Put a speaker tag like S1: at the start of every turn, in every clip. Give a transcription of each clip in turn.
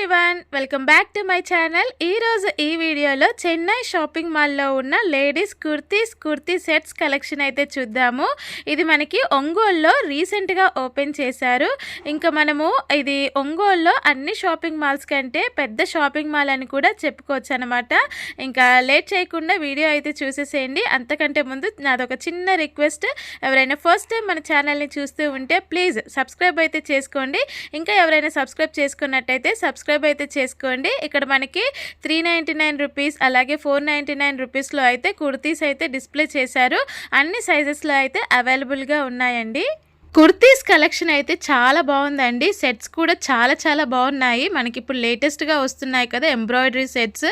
S1: Everyone, welcome back to my channel. ఈరోజు ఈ వీడియోలో చెన్నై షాపింగ్ మాల్లో ఉన్న లేడీస్ కుర్తీ సెట్స్ కలెక్షన్ అయితే చూద్దాము. ఇది మనకి ఒంగోలులో రీసెంట్గా ఓపెన్ చేశారు. ఇంకా మనము ఇది ఒంగోలులో అన్ని షాపింగ్ మాల్స్ కంటే పెద్ద షాపింగ్ మాల్ అని కూడా చెప్పుకోవచ్చు అనమాట. ఇంకా లేట్ చేయకుండా వీడియో అయితే చూసేసేయండి. అంతకంటే ముందు నాదొక చిన్న రిక్వెస్ట్, ఎవరైనా ఫస్ట్ టైం మన ఛానల్ని చూస్తూ ఉంటే ప్లీజ్ సబ్స్క్రైబ్ అయితే చేసుకోండి. ఇంకా ఎవరైనా సబ్స్క్రైబ్ చేసుకున్నట్టయితే సబ్స్క్రైబ్ అయితే చేసుకోండి. ఇక్కడ మనకి 399 రూపీస్ అలాగే 499 రూపీస్లో అయితే కుర్తీస్ అయితే డిస్ప్లే చేశారు. అన్ని సైజెస్లో అయితే అవైలబుల్గా ఉన్నాయండి. కుర్తీస్ కలెక్షన్ అయితే చాలా బాగుందండి. సెట్స్ కూడా చాలా బాగున్నాయి. మనకి ఇప్పుడు లేటెస్ట్గా వస్తున్నాయి కదా ఎంబ్రాయిడరీ సెట్స్,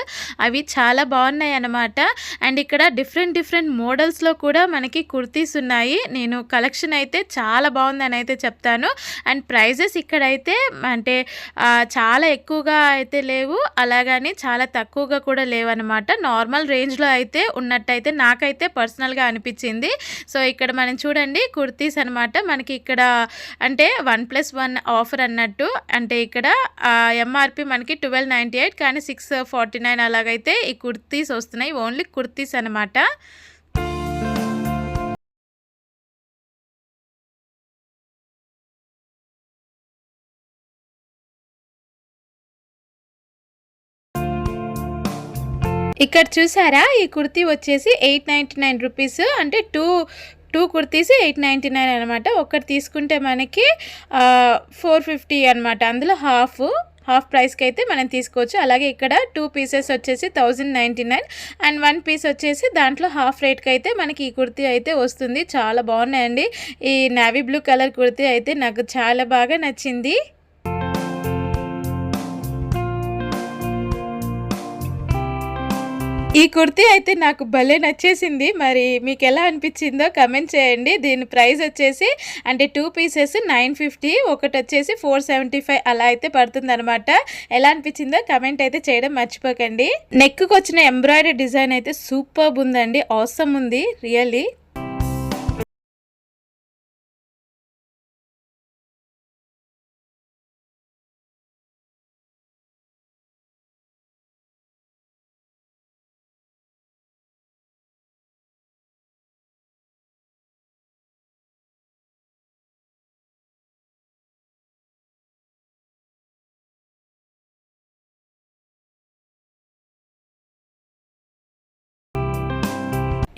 S1: అవి చాలా బాగున్నాయి అన్నమాట. అండ్ ఇక్కడ డిఫరెంట్ మోడల్స్లో కూడా మనకి కుర్తీస్ ఉన్నాయి. నేను కలెక్షన్ అయితే చాలా బాగుందని అయితే చెప్తాను. అండ్ ప్రైజెస్ ఇక్కడైతే అంటే చాలా ఎక్కువగా అయితే లేవు, అలాగని చాలా తక్కువగా కూడా లేవు అనమాట. నార్మల్ రేంజ్లో అయితే ఉన్నట్టయితే నాకైతే పర్సనల్గా అనిపించింది. సో ఇక్కడ మనం చూడండి కుర్తీస్ అనమాట. మనకి ఇక్కడ అంటే 1+1 ఆఫర్ అన్నట్టు. అంటే ఇక్కడ ఎంఆర్పి మనకి 1298 కానీ 649 అలాగైతే ఈ కుర్తీస్ వస్తున్నాయి. ఓన్లీ కుర్తీస్ అనమాట. ఇక్కడ చూసారా, ఈ కుర్తీ వచ్చేసి 899 రూపీస్. అంటే టూ కుర్తీస్ 899 అనమాట. ఒకటి తీసుకుంటే మనకి 450 అనమాట. అందులో హాఫ్ ప్రైస్కి అయితే మనం తీసుకోవచ్చు. అలాగే ఇక్కడ 2 పీసెస్ వచ్చేసి 1099 అండ్ 1 పీస్ వచ్చేసి దాంట్లో హాఫ్ రేట్కి అయితే మనకి ఈ కుర్తీ అయితే వస్తుంది. చాలా బాగున్నాయండి. ఈ నేవీ బ్లూ కలర్ కుర్తీ అయితే నాకు చాలా బాగా నచ్చింది. ఈ కుర్తీ అయితే నాకు భలే నచ్చేసింది. మరి మీకు ఎలా అనిపించిందో కమెంట్ చేయండి. దీని ప్రైస్ వచ్చేసి అంటే 2 పీసెస్ 950, ఒకటి వచ్చేసి 475 అలా అయితే పడుతుంది అనమాట. ఎలా అనిపించిందో కమెంట్ అయితే చేయడం మర్చిపోకండి. నెక్కి వచ్చిన ఎంబ్రాయిడరీ డిజైన్ అయితే సూపర్ ఉందండి, ఆసమ్ ఉంది రియల్లీ.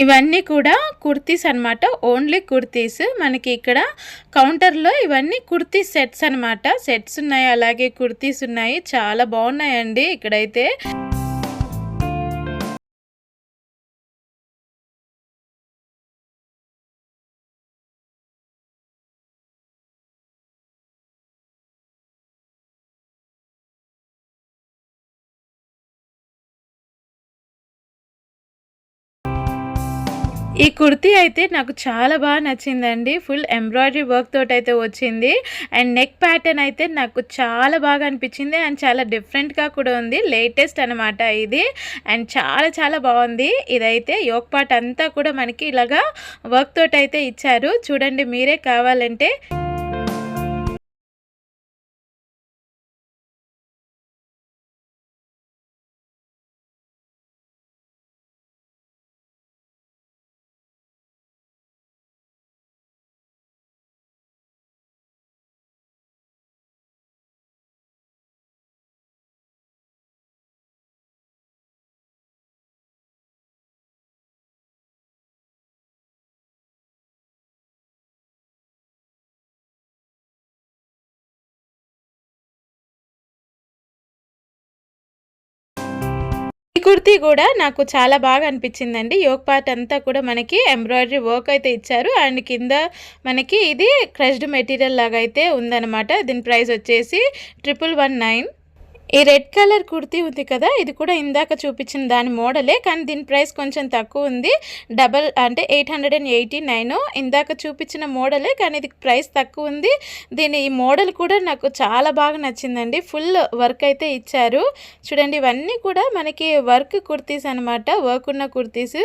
S1: ఇవన్నీ కూడా కుర్తీస్ అనమాట. ఓన్లీ కుర్తీస్. మనకి ఇక్కడ కౌంటర్లో ఇవన్నీ కుర్తీ సెట్స్ అనమాట. సెట్స్ ఉన్నాయి, అలాగే కుర్తీస్ ఉన్నాయి. చాలా బాగున్నాయండి ఇక్కడైతే. ఈ కుర్తీ అయితే నాకు చాలా బాగా నచ్చిందండి. ఫుల్ ఎంబ్రాయిడరీ వర్క్ తోటి అయితే వచ్చింది. అండ్ నెక్ ప్యాటర్న్ అయితే నాకు చాలా బాగా అనిపించింది. అండ్ చాలా డిఫరెంట్గా కూడా ఉంది. లేటెస్ట్ అనమాట ఇది. అండ్ చాలా బాగుంది. ఇదైతే యోక్ పార్ట్ అంతా కూడా మనకి ఇలాగా వర్క్ తోటి అయితే ఇచ్చారు. చూడండి మీరే కావాలంటే. ఈ కుర్తీ కూడా నాకు చాలా బాగా అనిపించిందండి. యోక్ పార్ట్ అంతా కూడా మనకి ఎంబ్రాయిడరీ వర్క్ అయితే ఇచ్చారు. అండ్ కింద మనకి ఇది క్రష్డ్ మెటీరియల్ లాగా అయితే ఉందన్నమాట. దీని ప్రైస్ వచ్చేసి 1119. ఈ రెడ్ కలర్ కుర్తీ ఉంది కదా, ఇది కూడా ఇందాక చూపించిన దాని మోడలే, కానీ దీని ప్రైస్ కొంచెం తక్కువ ఉంది. అంటే 889. ఇందాక చూపించిన మోడలే, కానీ ఇది ప్రైస్ తక్కువ ఉంది. ఈ మోడల్ కూడా నాకు చాలా బాగా నచ్చిందండి. ఫుల్ వర్క్ అయితే ఇచ్చారు. చూడండి ఇవన్నీ కూడా మనకి వర్క్ కుర్తీస్ అనమాట. వర్క్ ఉన్న కుర్తీస్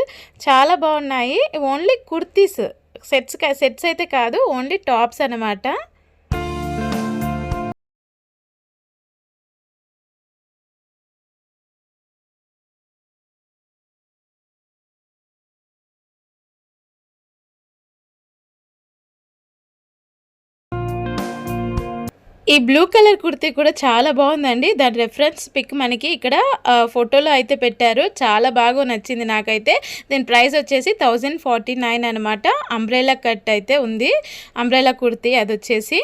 S1: చాలా బాగున్నాయి. ఓన్లీ కుర్తీస్, సెట్స్ అయితే కాదు, ఓన్లీ టాప్స్ అనమాట. ఈ బ్లూ కలర్ కుర్తీ కూడా చాలా బాగుందండి. దాని రెఫరెన్స్ పిక్ మనకి ఇక్కడ ఫోటోలో అయితే పెట్టారు. చాలా బాగా నచ్చింది నాకైతే. దీని ప్రైస్ వచ్చేసి 1049 అనమాట. అంబ్రెల్లా కట్ అయితే ఉంది. అంబ్రెల్లా కుర్తీ అదొచ్చేసి.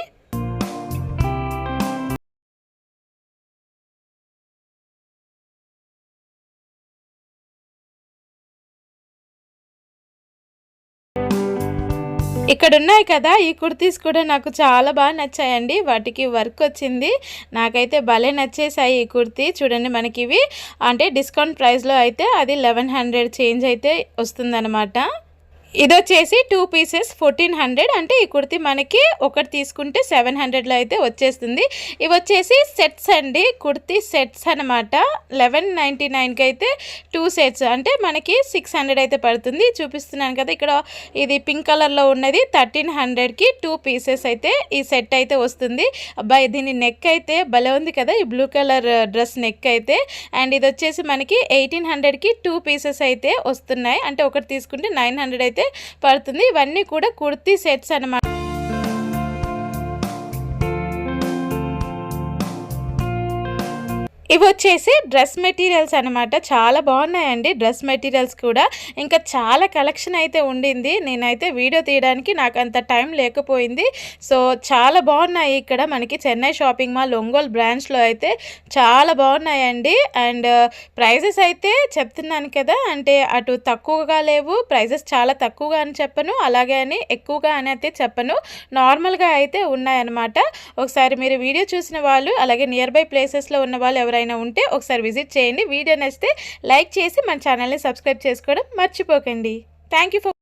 S1: ఇక్కడ ఉన్నాయి కదా, ఈ కుర్తీస్ కూడా నాకు చాలా బాగా నచ్చాయండి. వాటికి వర్క్ వచ్చింది. నాకైతే భలే నచ్చేసాయి ఈ కుర్తీ. చూడండి మనకి ఇవి అంటే డిస్కౌంట్ ప్రైస్లో అయితే అది 1100 చేంజ్ అయితే వస్తుందన్నమాట. ఇదొచ్చేసి 2 పీసెస్ 1400. అంటే ఈ కుర్తీ మనకి ఒకటి తీసుకుంటే 700లో అయితే వచ్చేస్తుంది. ఇవి వచ్చేసి సెట్స్ అండి, కుర్తీ సెట్స్ అనమాట. 1199కి అయితే 2 సెట్స్ అంటే మనకి 600 అయితే పడుతుంది. చూపిస్తున్నాను కదా ఇక్కడ, ఇది పింక్ కలర్లో ఉన్నది 1300కి 2 పీసెస్ అయితే ఈ సెట్ అయితే వస్తుంది. అబ్బాయి దీని నెక్ అయితే భలే ఉంది కదా, ఈ బ్లూ కలర్ డ్రెస్ నెక్ అయితే. అండ్ ఇది వచ్చేసి మనకి 1800కి 2 పీసెస్ అయితే వస్తున్నాయి. అంటే ఒకటి తీసుకుంటే 900 అయితే పడుతుంది. ఇవన్నీ కూడా కుర్తీ సెట్స్ అన్నమాట. ఇవి వచ్చేసి డ్రెస్ మెటీరియల్స్ అనమాట. చాలా బాగున్నాయండి డ్రెస్ మెటీరియల్స్ కూడా. ఇంకా చాలా కలెక్షన్ అయితే ఉండింది. నేనైతే వీడియో తీయడానికి నాకు అంత టైం లేకపోయింది. సో చాలా బాగున్నాయి ఇక్కడ మనకి చెన్నై షాపింగ్ మాల్ ఒంగోలు బ్రాంచ్లో అయితే చాలా బాగున్నాయండి. అండ్ ప్రైజెస్ అయితే చెప్తున్నాను కదా, అంటే అటు తక్కువగా లేవు, ప్రైజెస్ చాలా తక్కువగా అని చెప్పను, అలాగే అని ఎక్కువగా అని అయితే చెప్పను, నార్మల్గా అయితే ఉన్నాయన్నమాట. ఒకసారి మీరు వీడియో చూసిన వాళ్ళు అలాగే నియర్ బై ప్లేసెస్లో ఉన్న వాళ్ళు ఎవరైనా ఉంటే ఒకసారి విజిట్ చేయండి. వీడియో నచ్చితే లైక్ చేసి మన ఛానల్ని సబ్స్క్రైబ్ చేసుకోవడం మర్చిపోకండి. Thank you for